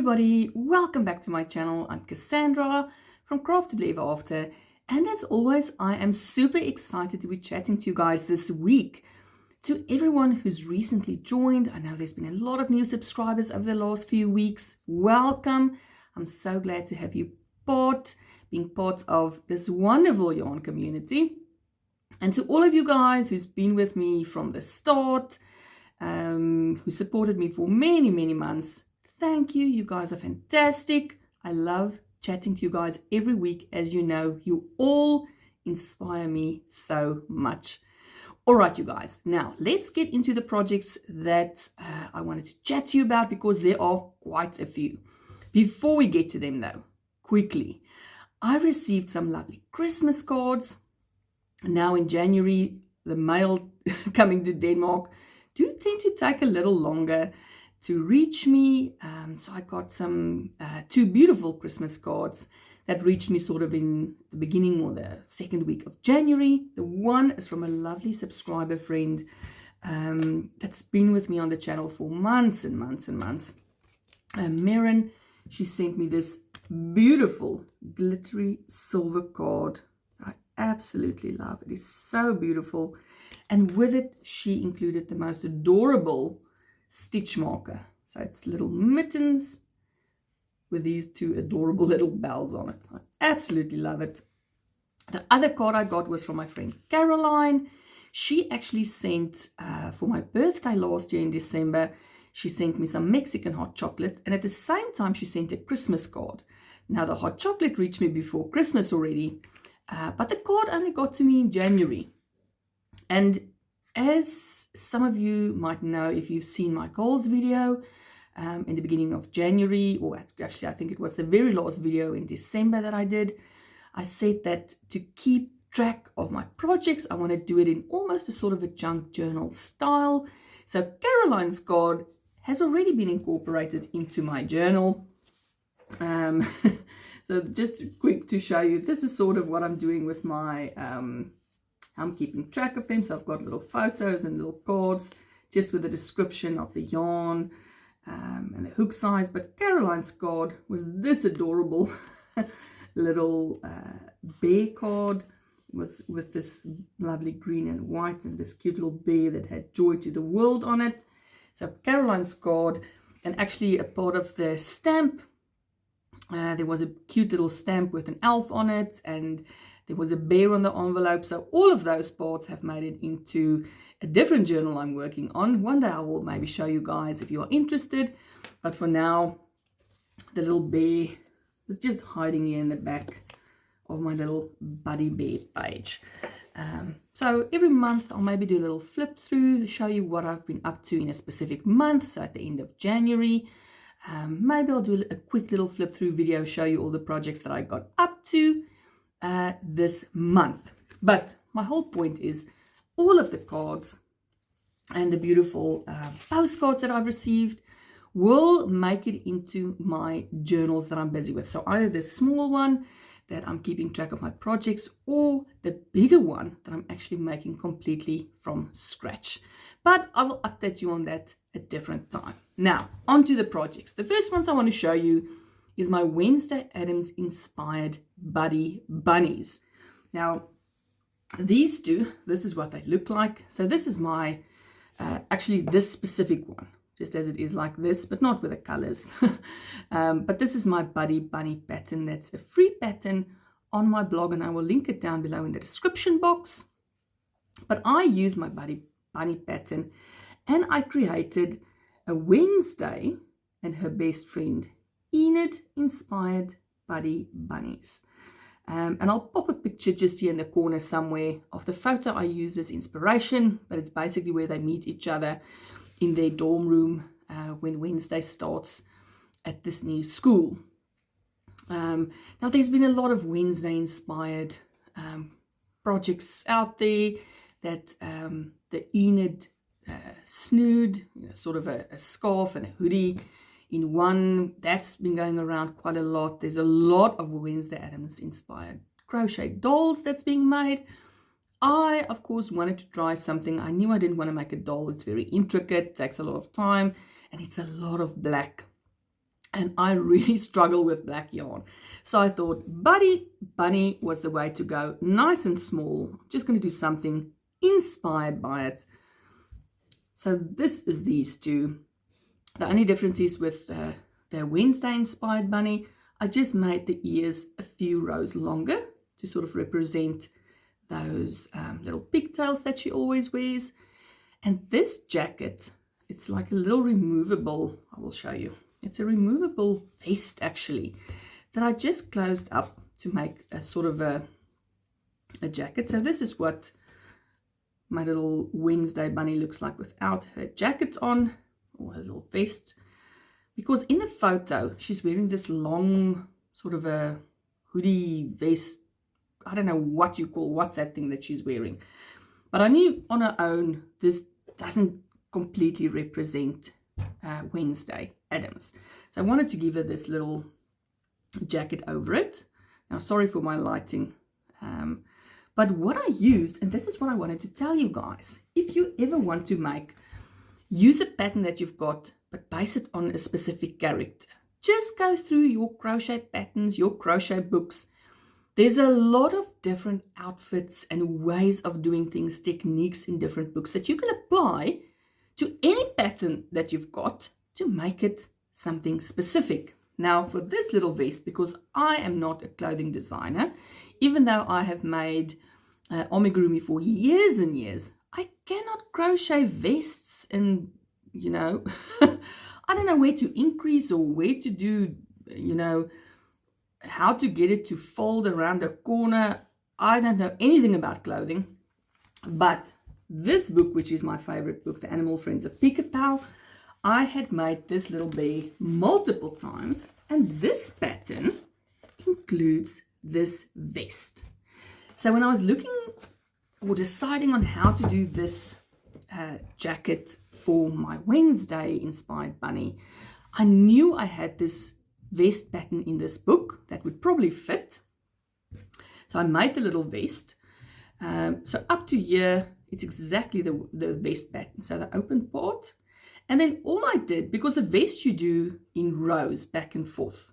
everybody, welcome back to my channel. I'm Cassandra from Craftably Ever After, and as always I am super excited to be chatting to you guys this week. To everyone who's recently joined, I know there's been a lot of new subscribers over the last few weeks. Welcome. I'm so glad to have you being part of this wonderful yarn community. And to all of you guys who's been with me from the start, who supported me for many months, thank you. You guys are fantastic. I love chatting to you guys every week. As you know, you all inspire me so much. All right, you guys, now let's get into the projects that I wanted to chat to you about, because there are quite a few. Before we get to them though, quickly, I received some lovely Christmas cards. Now in January, the mail coming to Denmark do tend to take a little longer to reach me. So I got some two beautiful Christmas cards that reached me sort of in the beginning or the second week of January. The one is from a lovely subscriber friend that's been with me on the channel for months and months. Maren, she sent me this beautiful glittery silver card. I absolutely love it. It is so beautiful. And with it, she included the most adorable stitch marker. So it's little mittens with these two adorable little bells on it. I absolutely love it. The other card I got was from my friend Caroline. She actually sent, for my birthday last year in December, she sent me some Mexican hot chocolate. And at the same time, she sent a Christmas card. Now, the hot chocolate reached me before Christmas already, but the card only got to me in January. And as some of you might know, if you've seen my goals video in the beginning of January, or actually I think it was the very last video in December that I did, I said that to keep track of my projects, I want to do it in almost a sort of a junk journal style. So Caroline's card has already been incorporated into my journal. So just quick to show you, this is sort of what I'm doing with my I'm keeping track of them. So I've got little photos and little cards just with a description of the yarn and the hook size. But Caroline's card was this adorable little bear card. It was with this lovely green and white and this cute little bear that had joy to the world on it. So Caroline's card, and actually a part of the stamp, there was a cute little stamp with an elf on it, and there was a bear on the envelope. So all of those parts have made it into a different journal I'm working on. One day I will maybe show you guys if you are interested. But for now, the little bear is just hiding here in the back of my little Buddy Bear page. So every month I'll maybe do a little flip through, show you what I've been up to in a specific month. So at the end of January, maybe I'll do a quick little flip through video, show you all the projects that I got up to this month. But my whole point is all of the cards and the beautiful postcards that I've received will make it into my journals that I'm busy with. So either the small one that I'm keeping track of my projects, or the bigger one that I'm actually making completely from scratch. But I will update you on that at a different time. Now, on to the projects. The first ones I want to show you is my Wednesday Addams inspired Buddy Bunnies. Now, these two, this is what they look like. So this is my, actually this specific one, just as it is like this, but not with the colors. But this is my Buddy Bunny pattern. That's a free pattern on my blog, and I will link it down below in the description box. But I used my Buddy Bunny pattern, and I created a Wednesday and her best friend Enid inspired Buddy Bunnies. And I'll pop a picture just here in the corner somewhere of the photo I use as inspiration, but it's basically where they meet each other in their dorm room when Wednesday starts at this new school. Now there's been a lot of Wednesday inspired projects out there. That the Enid snood, sort of a scarf and a hoodie in one, that's been going around quite a lot. There's a lot of Wednesday Addams inspired crochet dolls that's being made. I, of course, wanted to try something. I knew I didn't want to make a doll. It's very intricate, takes a lot of time, and it's a lot of black. and I really struggle with black yarn. So I thought bunny was the way to go. Nice and small. Just going to do something inspired by it. So this is these two. The only difference is with the Wednesday inspired bunny, I just made the ears a few rows longer to sort of represent those little pigtails that she always wears. And this jacket, it's like a little removable, I will show you. It's a removable vest actually that I just closed up to make a sort of a jacket. So this is what my little Wednesday bunny looks like without her jacket on, or her little vest. Because in the photo, she's wearing this long sort of a hoodie vest. I don't know what's that thing that she's wearing. But I knew on her own, this doesn't completely represent Wednesday Addams. So I wanted to give her this little jacket over it. Now, sorry for my lighting. But what I used, and this is what I wanted to tell you guys, if you ever want to use a pattern that you've got, but base it on a specific character. Just go through your crochet patterns, your crochet books. There's a lot of different outfits and ways of doing things, techniques in different books that you can apply to any pattern that you've got to make it something specific. Now for this little vest, because I am not a clothing designer, even though I have made amigurumi for years and years, I cannot crochet vests and, you know, I don't know where to increase or where to do, you know, how to get it to fold around a corner. I don't know anything about clothing, but this book, which is my favorite book, The Animal Friends of Pica, I had made this little bear multiple times, and this pattern includes this vest. So when I was looking or deciding on how to do this jacket for my Wednesday inspired bunny, I knew I had this vest pattern in this book that would probably fit. So I made the little vest. So up to here, it's exactly the vest pattern. So the open part. And then all I did, because the vest you do in rows back and forth.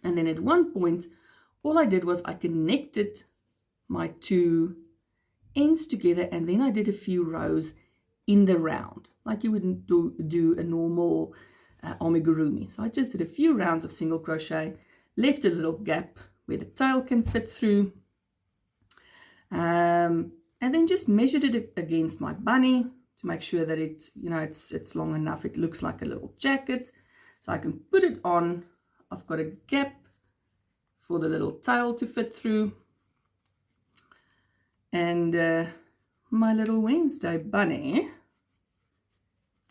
And then at one point, all I did was I connected my two ends together, and then I did a few rows in the round, like you wouldn't do a normal amigurumi. So I just did a few rounds of single crochet, left a little gap where the tail can fit through, and then just measured it against my bunny to make sure that it, you know, it's long enough. It looks like a little jacket, so I can put it on. I've got a gap for the little tail to fit through, and my little Wednesday bunny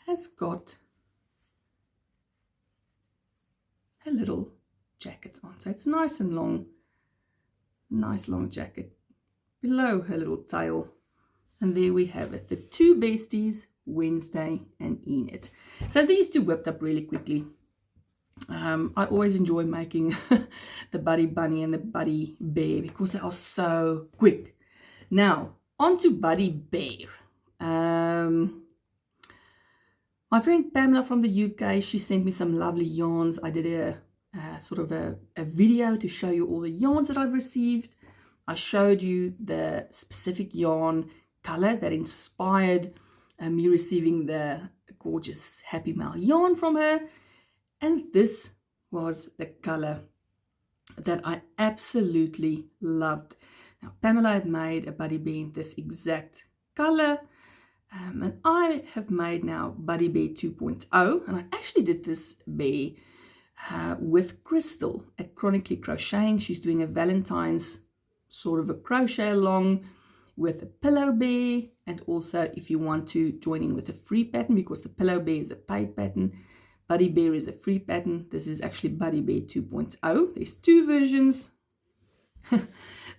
has got a little jacket on. So it's nice and long, nice long jacket below her little tail. And there we have it, the two besties, Wednesday and Enid. So these two whipped up really quickly. I always enjoy making the buddy bunny and the buddy bear because they are so quick. Now, on to buddy bear. My friend Pamela from the UK, she sent me some lovely yarns. I did a sort of a video to show you all the yarns that I've received. I showed you the specific yarn color that inspired me receiving the gorgeous Happy Mail yarn from her. And this was the color that I absolutely loved. Now, Pamela had made a buddy bear in this exact color. And I have made now Buddy Bear 2.0. And I actually did this bear with Crystal at Chronically Crocheting. She's doing a Valentines sort of a crochet along with a pillow bear. And also if you want to join in with a free pattern, because the pillow bear is a paid pattern, Buddy Bear is a free pattern. This is actually Buddy Bear 2.0. There's two versions.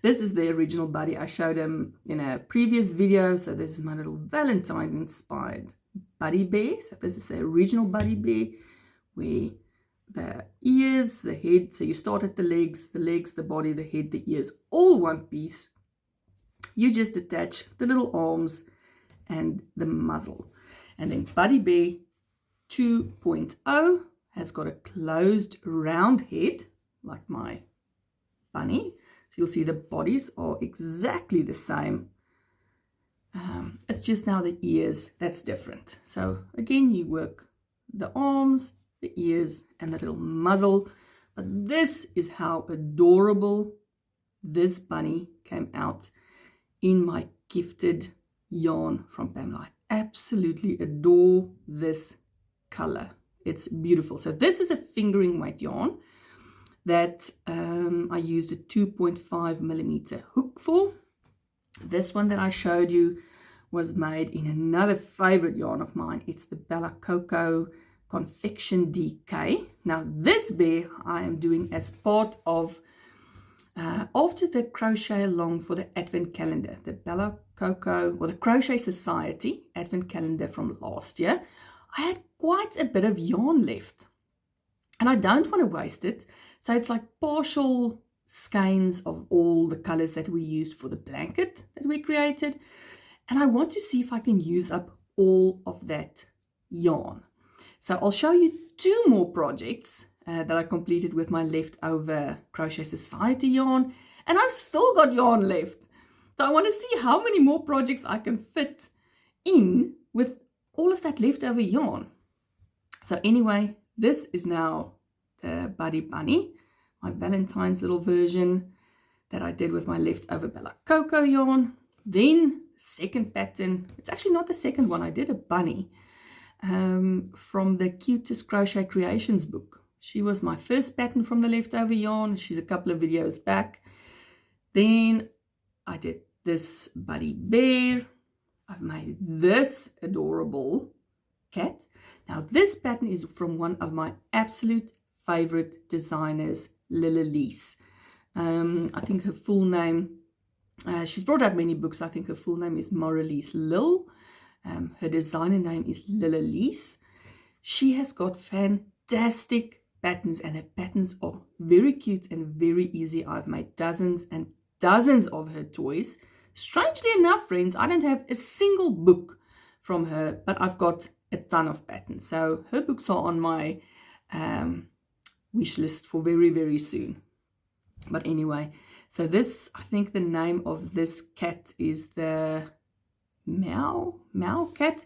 This is the original buddy. I showed him in a previous video. So this is my little Valentine's inspired Buddy Bear. So this is the original Buddy Bear, where the ears, the head, so you start at the legs, the body, the head, the ears, all one piece. You just attach the little arms and the muzzle. And then Buddy Bear 2.0, has got a closed round head, like my bunny. So you'll see the bodies are exactly the same. It's just now the ears that's different. So again, you work the arms, the ears, and the little muzzle. But this is how adorable this bunny came out in my gifted yarn from Pamela. I absolutely adore this color. It's beautiful. So this is a fingering weight yarn that I used a 2.5 millimeter hook for. This one that I showed you was made in another favorite yarn of mine. It's the Bella Coco Confection DK. Now this bear I am doing as part of after the crochet along for the advent calendar, the Bella Coco, or the Crochet Society advent calendar from last year. I had quite a bit of yarn left and I don't want to waste it. So it's like partial skeins of all the colors that we used for the blanket that we created. And I want to see if I can use up all of that yarn. So I'll show you 2 more projects that I completed with my leftover Crochet Society yarn. And I've still got yarn left. So I want to see how many more projects I can fit in with all of that leftover yarn. So anyway, this is now the Buddy Bunny, my Valentine's little version that I did with my leftover Bella Coco yarn. Then second pattern, it's actually not the second one, I did a bunny from the Cutest Crochet Creations book. She was my first pattern from the leftover yarn. She's a couple of videos back. Then I did this Buddy Bear. I've made this adorable cat. Now this pattern is from one of my absolute favorite designers, Lilelise. I think her full name, she's brought out many books. I think her full name is Moralise Lil. Her designer name is Lilelise. She has got fantastic patterns, and her patterns are very cute and very easy. I've made dozens and dozens of her toys. Strangely enough, friends, I don't have a single book from her, but I've got a ton of patterns. So her books are on my wish list for very, very soon. But anyway, so this, I think the name of this cat is the Meow cat.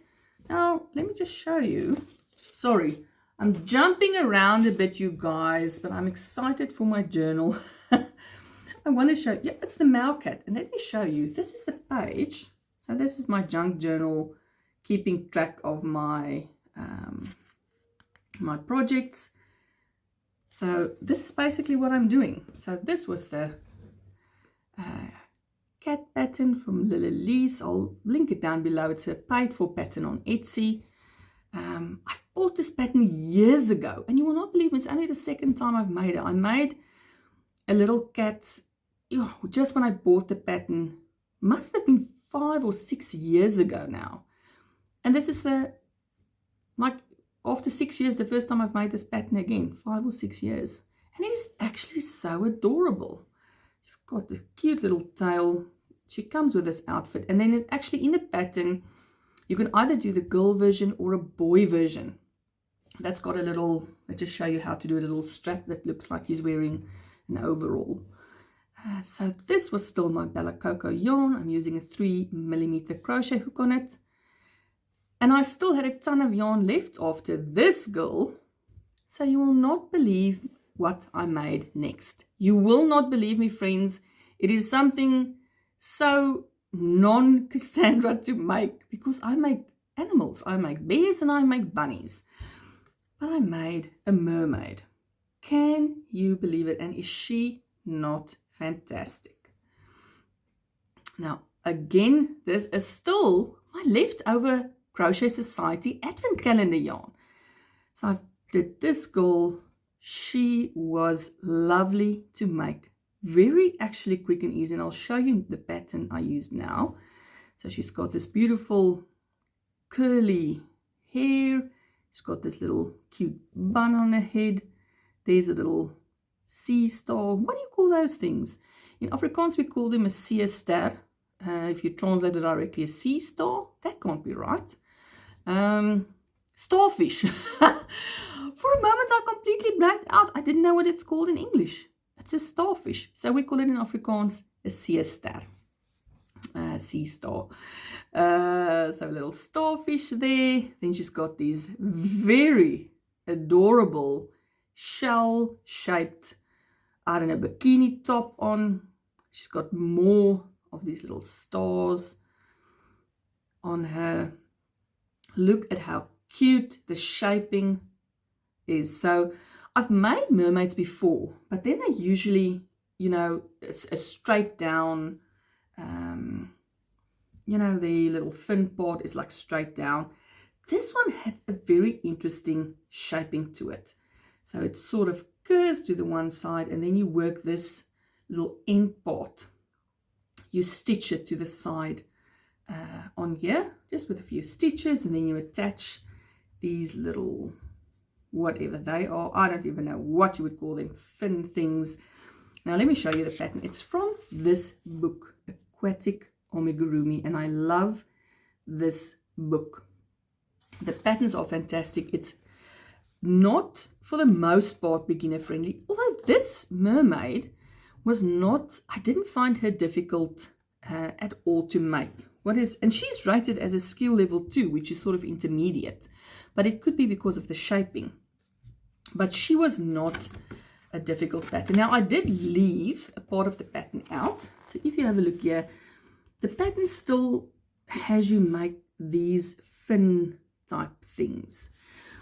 Now, let me just show you. Sorry, I'm jumping around a bit, you guys, but I'm excited for my journal. I want to show, yeah, it's the Meow cat. And let me show you, this is the page. So this is my junk journal, keeping track of my, my projects. So this is basically what I'm doing. So this was the cat pattern from Lilelise. I'll link it down below. It's a paid for pattern on Etsy. I've bought this pattern years ago, and you will not believe me, it's only the second time I've made it. I made a little cat just when I bought the pattern. Must have been 5 or 6 years ago now. And this is the, like, after 6 years, the first time I've made this pattern again, 5 or 6 years. And it is actually so adorable. You've got the cute little tail. She comes with this outfit. And then actually in the pattern, you can either do the girl version or a boy version. That's got a little, let's just show you how to do a little strap that looks like he's wearing an overall. So this was still my Bella Coco yarn. I'm using a 3 millimeter crochet hook on it. And I still had a ton of yarn left after this girl. So you will not believe what I made next. You will not believe me, friends. It is something so non-Cassandra to make, because I make animals. I make bears and I make bunnies. But I made a mermaid. Can you believe it? And is she not fantastic? Now, again, this is still my leftover Crochet Society Advent Calendar yarn. So I did this girl. She was lovely to make. Very actually quick and easy. And I'll show you the pattern I used now. So she's got this beautiful curly hair. She's got this little cute bun on her head. There's a little sea star. What do you call those things? In Afrikaans, we call them a seester. If you translate it directly, a sea star. That can't be right. Starfish. For a moment, I completely blanked out. I didn't know what it's called in English. It's a starfish. So we call it in Afrikaans a seester. Sea star. So a little starfish there. Then she's got these very adorable shell-shaped, I don't know, bikini top on. She's got more of these little stars on her. Look at how cute the shaping is. So I've made mermaids before, but then they're usually, you know, a straight down, you know, the little fin part is like straight down. This one had a very interesting shaping to it. So it sort of curves to the one side, and then you work this little end part. You stitch it to the side on here, just with a few stitches, and then you attach these little, whatever they are, I don't even know what you would call them, fin things. Now let me show you the pattern. It's from this book, Aquatic Amigurumi, and I love this book. The patterns are fantastic. It's not, for the most part, beginner friendly, although this mermaid was not, I didn't find her difficult at all to make. And she's rated as a skill level 2, which is sort of intermediate, but it could be because of the shaping. But she was not a difficult pattern. Now I did leave a part of the pattern out. So if you have a look here, the pattern still has you make these fin type things,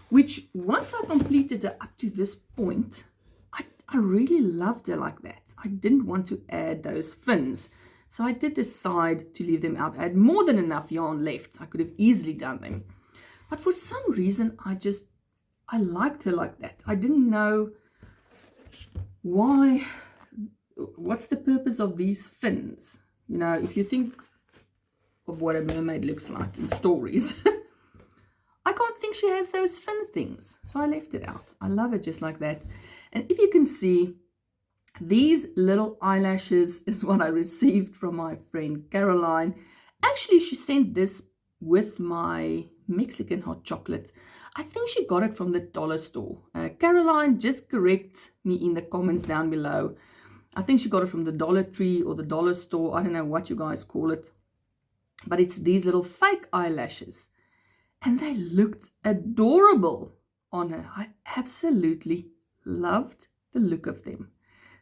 which once I completed her up to this point, I really loved her like that. I didn't want to add those fins. So I did decide to leave them out. I had more than enough yarn left. I could have easily done them. But for some reason, I liked her like that. I didn't know why, what's the purpose of these fins? You know, if you think of what a mermaid looks like in stories, I can't think she has those fin things. So I left it out. I love it just like that. And if you can see, these little eyelashes is what I received from my friend Caroline. Actually, she sent this with my Mexican hot chocolate. I think she got it from the dollar store. Caroline, just correct me in the comments down below. I think she got it from the Dollar Tree or the dollar store. I don't know what you guys call it. But it's these little fake eyelashes. And they looked adorable on her. I absolutely loved the look of them.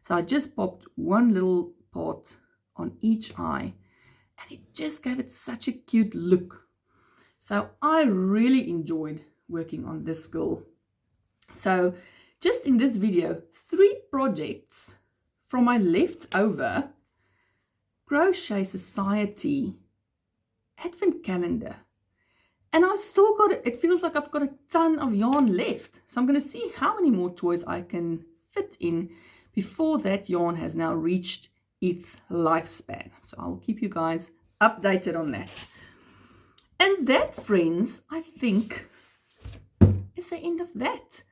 So I just popped one little part on each eye, and it just gave it such a cute look. So I really enjoyed working on this girl. So just in this video, 3 projects from my leftover Crochet Society advent calendar. And I've still got it. It feels like I've got a ton of yarn left. So I'm going to see how many more toys I can fit in before that yarn has now reached its lifespan. So I'll keep you guys updated on that. And that, friends, I think is the end of that.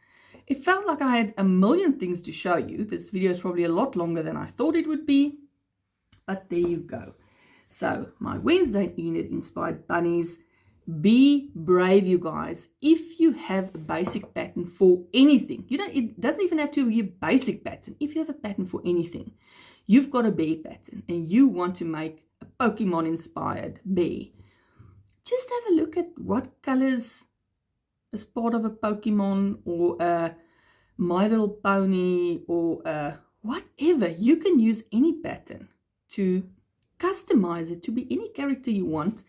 It felt like I had a million things to show you. This video is probably a lot longer than I thought it would be. But there you go. So my Wednesday Enid inspired bunnies. Be brave, you guys. If you have a basic pattern for anything, it doesn't even have to be a basic pattern. If you have a pattern for anything, you've got a bear pattern and you want to make a Pokemon inspired bear, just have a look at what colors is part of a Pokemon or a My Little Pony or whatever. You can use any pattern to customize it to be any character you want,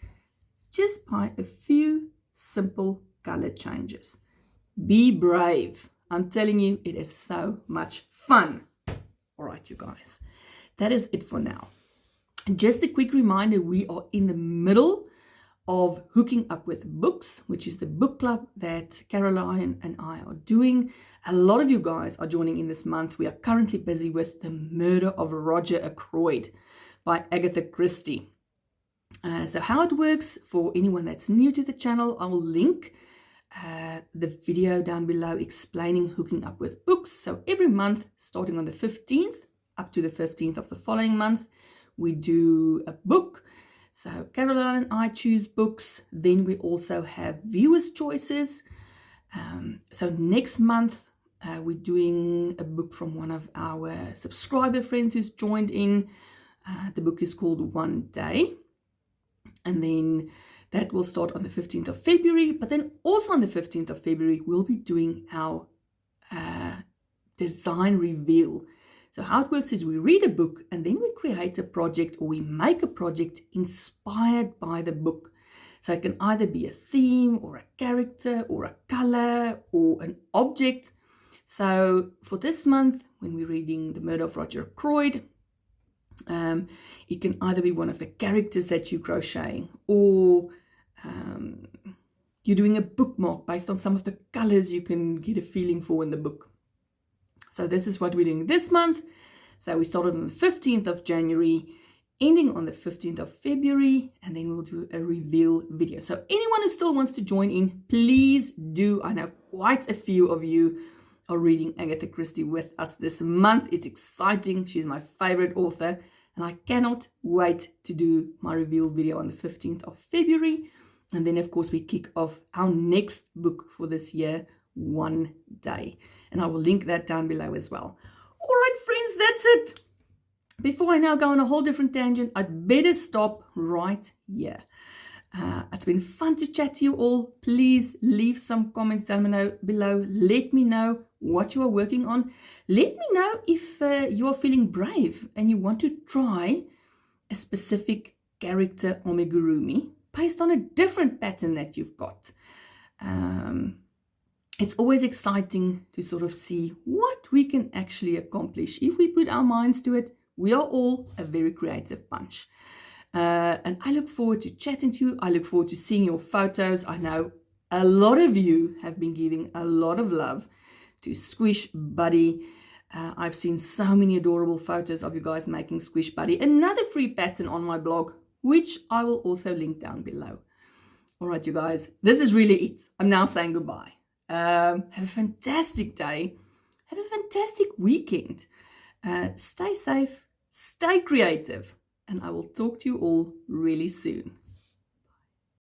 just by a few simple color changes. Be brave. I'm telling you, it is so much fun. All right, you guys, that is it for now. Just a quick reminder, we are in the middle of hooking up with books, which is the book club that Caroline and I are doing. A lot of you guys are joining in this month. We are currently busy with The Murder of Roger Ackroyd by Agatha Christie. So how it works, for anyone that's new to the channel, I will link the video down below explaining hooking up with books. So every month, starting on the 15th up to the 15th of the following month, we do a book. So Caroline and I choose books. Then we also have viewers' choices. So next month, we're doing a book from one of our subscriber friends who's joined in. The book is called One Day. And then that will start on the 15th of February. But then also on the 15th of February, we'll be doing our design reveal. So how it works is we read a book and then we create a project, or we make a project inspired by the book. So it can either be a theme or a character or a color or an object. So for this month, when we're reading The Murder of Roger Ackroyd, it can either be one of the characters that you're crocheting, or you're doing a bookmark based on some of the colors you can get a feeling for in the book. So this is what we're doing this month. So we started on the 15th of January, ending on the 15th of February, and then we'll do a reveal video. So anyone who still wants to join in, please do. I know quite a few of you are reading Agatha Christie with us this month. It's exciting. She's my favorite author, and I cannot wait to do my reveal video on the 15th of February. And then, of course, we kick off our next book for this year, One Day. And I will link that down below as well. All right, friends, that's it. Before I now go on a whole different tangent, I'd better stop right here. It's been fun to chat to you all. Please leave some comments down below. Let me know what you are working on. Let me know if you are feeling brave and you want to try a specific character amigurumi based on a different pattern that you've got. It's always exciting to sort of see what we can actually accomplish if we put our minds to it. We are all a very creative bunch. And I look forward to chatting to you. I look forward to seeing your photos. I know a lot of you have been giving a lot of love to Squish Buddy. I've seen so many adorable photos of you guys making Squish Buddy. Another free pattern on my blog, which I will also link down below. All right, you guys, this is really it. I'm now saying goodbye. Have a fantastic day. Have a fantastic weekend. Stay safe, stay creative, and I will talk to you all really soon.